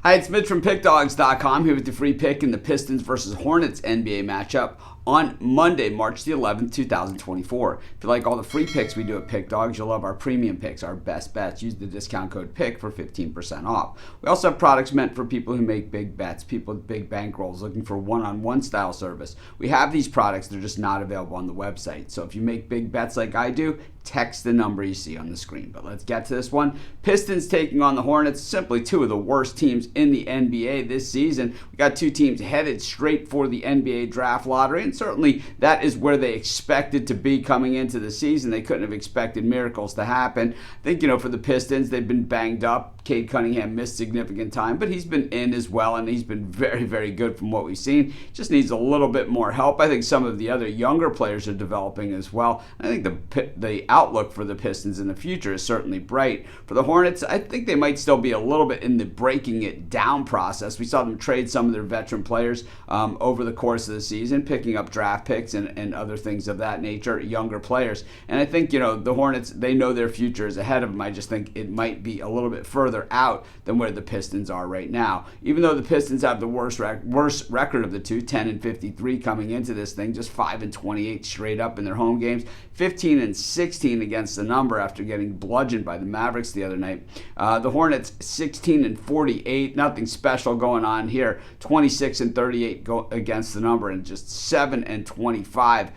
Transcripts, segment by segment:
Hi, it's Mitch from Pickdawgz.com here with the free pick in the Pistons versus Hornets NBA matchup on Monday, March the 11th, 2024. If you like all the free picks we do at Pick Dawgz, you'll love our premium picks, our best bets. Use the discount code PICK for 15% off. We also have products meant for people who make big bets, people with big bankrolls looking for one-on-one style service. We have these products, they're just not available on the website. So if you make big bets like I do, text the number you see on the screen. But let's get to this one. Pistons taking on the Hornets, simply two of the worst teams in the NBA this season. We got two teams headed straight for the NBA draft lottery, and certainly that is where they expected to be coming into the season. They couldn't have expected miracles to happen. I think, for the Pistons, they've been banged up. Cade Cunningham missed significant time, but he's been in as well, and he's been very, very good from what we've seen. Just needs a little bit more help. I think some of the other younger players are developing as well. I think the outlook for the Pistons in the future is certainly bright. For the Hornets, I think they might still be a little bit in the breaking it down process. We saw them trade some of their veteran players over the course of the season, picking up draft picks and other things of that nature, younger players. And I think, the Hornets, they know their future is ahead of them. I just think it might be a little bit further out than where the Pistons are right now. Even though the Pistons have the worst record of the two, 10-53 coming into this thing, just 5-28 straight up in their home games, 15-16 against the number after getting bludgeoned by the Mavericks the other night. The Hornets 16-48, nothing special going on here. 26-38 against the number, and just 7-25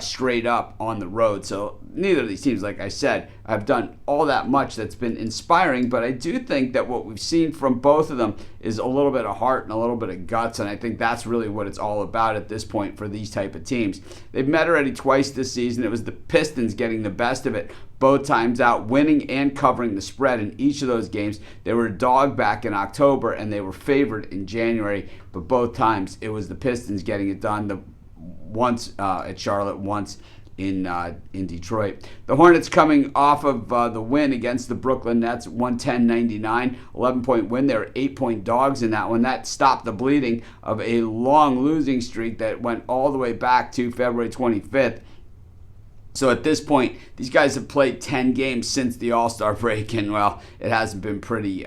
straight up on the road. So neither of these teams, like I said, have done all that much that's been inspiring, but I do think that what we've seen from both of them is a little bit of heart and a little bit of guts, and I think that's really what it's all about at this point for these type of teams. They've met already twice this season. It was the Pistons getting the best of it both times out, winning and covering the spread in each of those games. They were a dog back in October, and they were favored in January, but both times it was the Pistons getting it done. Once at Charlotte, once in Detroit. The Hornets coming off of the win against the Brooklyn Nets, 110-99, 11-point win. They were 8-point dogs in that one. That stopped the bleeding of a long losing streak that went all the way back to February 25th. So at this point, these guys have played 10 games since the All-Star break, and well, it hasn't been pretty,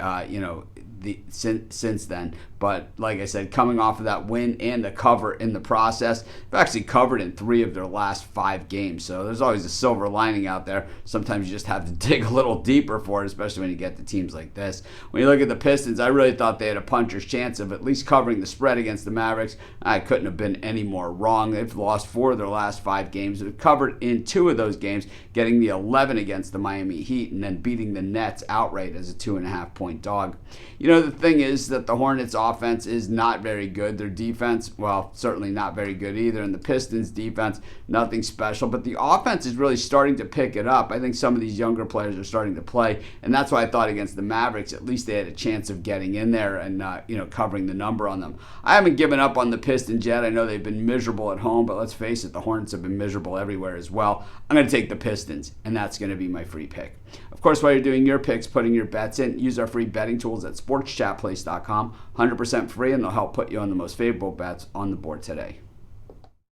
since then. But like I said, coming off of that win and the cover in the process, they've actually covered in 3 of their last 5 games. So there's always a silver lining out there. Sometimes you just have to dig a little deeper for it, especially when you get to teams like this. When you look at the Pistons, I really thought they had a puncher's chance of at least covering the spread against the Mavericks. I couldn't have been any more wrong. They've lost 4 of their last 5 games. They've covered in 2 of those games, getting the 11 against the Miami Heat and then beating the Nets outright as a 2.5-point dog. The thing is that the Hornets offense is not very good. Their defense, well, certainly not very good either. And the Pistons defense, nothing special. But the offense is really starting to pick it up. I think some of these younger players are starting to play. And that's why I thought against the Mavericks, at least they had a chance of getting in there and, covering the number on them. I haven't given up on the Pistons yet. I know they've been miserable at home, but let's face it, the Hornets have been miserable everywhere as well. I'm going to take the Pistons, and that's going to be my free pick. Of course, while you're doing your picks, putting your bets in, use our free betting tools at sportschatplace.com. 100% free, and they'll help put you on the most favorable bets on the board today.